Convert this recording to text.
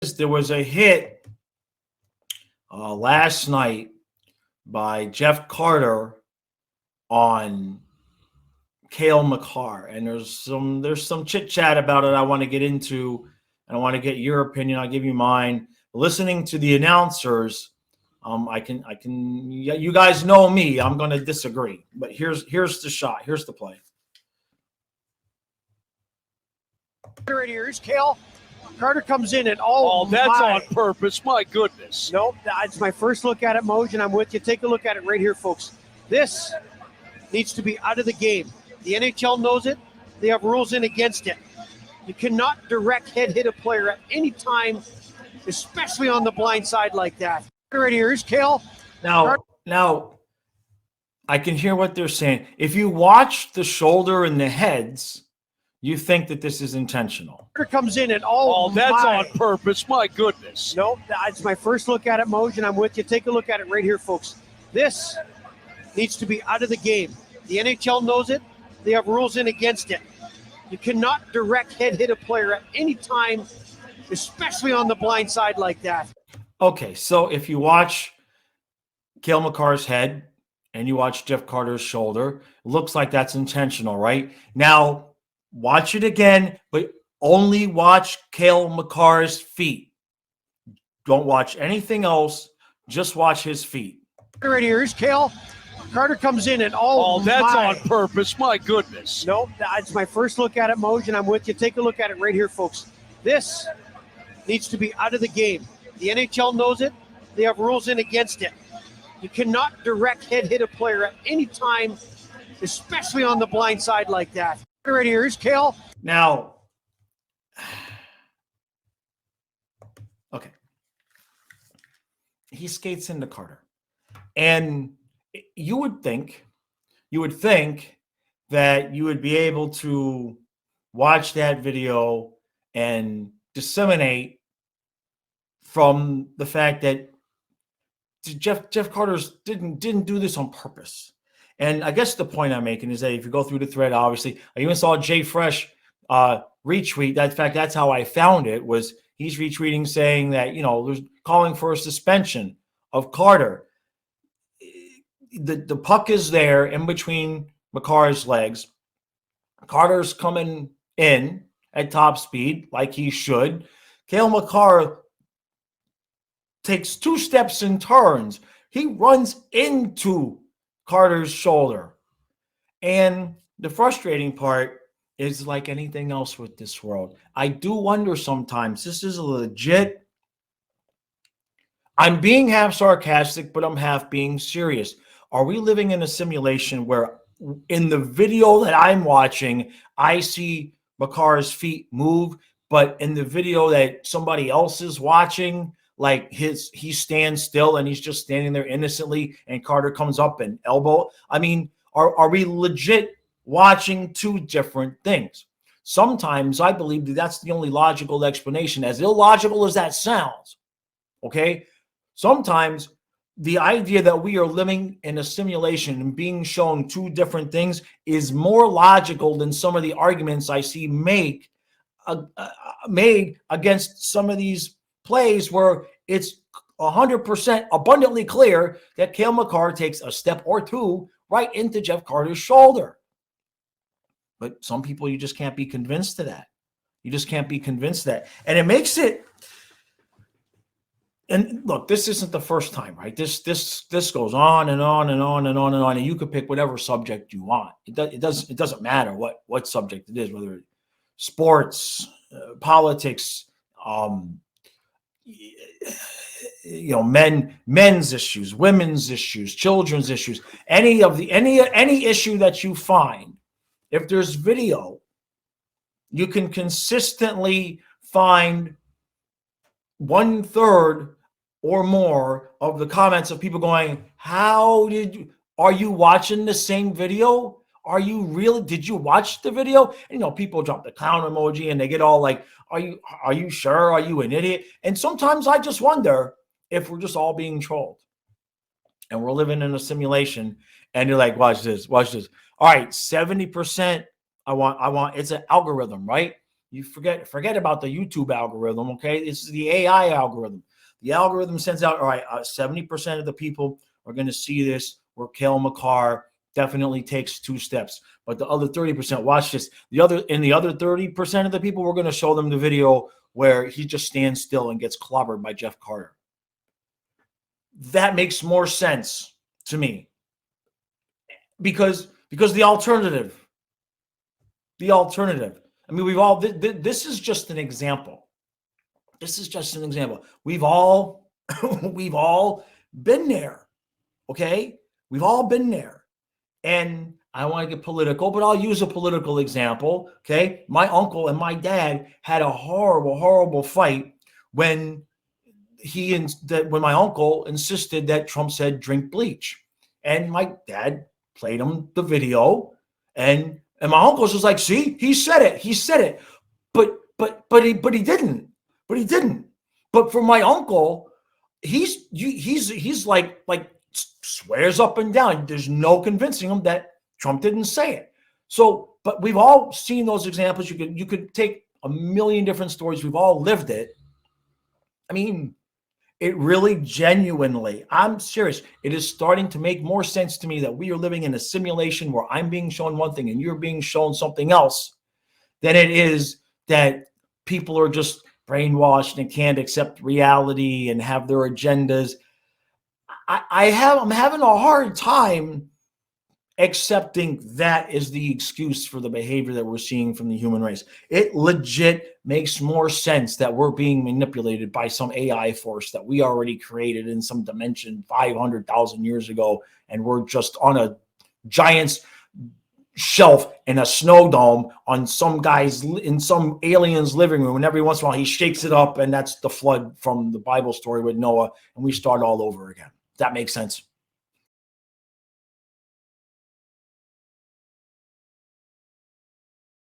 There was a hit last night by Jeff Carter on Cale Makar, and there's some chit chat about it I want to get into, and I want to get your opinion. I'll give you mine. Listening to the announcers, you guys know me. I'm going to disagree, but here's the shot. Here's the play. Right here is Cale. Carter comes in and that's on purpose. My goodness. Nope, it's my first look at it, Moj, and I'm with you. Take a look at it right here, folks. This needs to be out of the game. The NHL knows it. They have rules in against it. You cannot direct head hit a player at any time, especially on the blind side like that. Right here is Cale. Now, I can hear what they're saying. If you watch the shoulder and the heads, you think that this is intentional. Carter comes in and that's on purpose. My goodness. Nope, it's my first look at it, Moj, and I'm with you. Take a look at it right here, folks. This needs to be out of the game. The NHL knows it. They have rules in against it. You cannot direct head hit a player at any time, especially on the blind side like that. Okay, so if you watch Cale Makar's head and you watch Jeff Carter's shoulder, it looks like that's intentional, right? Now, watch it again, but only watch Cale Makar's feet. Don't watch anything else. Just watch his feet. Right here is Cale. Carter comes in and that's on purpose. My goodness. Nope, it's my first look at it, Moj, and I'm with you. Take a look at it right here, folks. This needs to be out of the game. The NHL knows it. They have rules in against it. You cannot direct head hit a player at any time, especially on the blind side like that. Right here is Cale. Now, okay. He skates into Carter. And you would think that you would be able to watch that video and disseminate from the fact that Jeff Carter's didn't do this on purpose. And I guess the point I'm making is that if you go through the thread, obviously, I even saw Jay Fresh retweet. In fact, that's how I found it, was he's retweeting saying that, there's calling for a suspension of Carter. The puck is there in between Makar's legs. Carter's coming in at top speed like he should. Cale Makar takes 2 steps and turns. He runs into Carter's shoulder. And the frustrating part is, like anything else with this world, I do wonder sometimes, this is legit. I'm being half sarcastic, but I'm half being serious. Are we living in a simulation where in the video that I'm watching, I see Makar's feet move, but in the video that somebody else is watching, like he stands still and he's just standing there innocently and Carter comes up and elbow? I mean, are we legit watching 2 different things? Sometimes I believe that that's the only logical explanation, as illogical as that sounds. Okay? Sometimes the idea that we are living in a simulation and being shown 2 different things is more logical than some of the arguments I see made against some of these plays where it's 100% abundantly clear that Cale Makar takes a step or 2 right into Jeff Carter's shoulder. But some people, you just can't be convinced of that. You just can't be convinced of that. And it makes it. And look, this isn't the first time, right? This goes on and on and on and on and on, and you could pick whatever subject you want. It doesn't matter what subject it is, whether it's sports, politics, men's issues, women's issues, children's issues, any issue that you find. If there's video, you can consistently find 1/3 or more of the comments of people going, are you watching the same video? Did you watch the video? And, people drop the clown emoji and they get all like, are you sure? Are you an idiot? And sometimes I just wonder if we're just all being trolled and we're living in a simulation and you're like, watch this. All right, 70%. I want, it's an algorithm, right? You forget about the YouTube algorithm, okay? This is the AI algorithm. The algorithm sends out, all right, 70% of the people are going to see this where Cale Makar definitely takes 2 steps. But the other 30%, watch this. The other 30% of the people, we're going to show them the video where he just stands still and gets clobbered by Jeff Carter. That makes more sense to me. Because the alternative. I mean, we've all, this is just an example. This is just an example. We've all been there. Okay. We've all been there. And I don't want to get political, but I'll use a political example. Okay. My uncle and my dad had a horrible, horrible fight when when my uncle insisted that Trump said drink bleach. And my dad played him the video, and my uncle's just like, see, he said it. But he didn't. But for my uncle, he's like swears up and down. There's no convincing him that Trump didn't say it. So, but we've all seen those examples. You could take a million different stories. We've all lived it. I mean, it really genuinely, I'm serious, it is starting to make more sense to me that we are living in a simulation where I'm being shown one thing and you're being shown something else than it is that people are just brainwashed and can't accept reality and have their agendas. I'm having a hard time accepting that is the excuse for the behavior that we're seeing from the human race. It legit makes more sense that we're being manipulated by some AI force that we already created in some dimension 500,000 years ago, and we're just on a giant's shelf in a snow dome on some guy's, in some alien's living room, and every once in a while he shakes it up, and that's the flood from the Bible story with Noah, and we start all over again. That makes sense.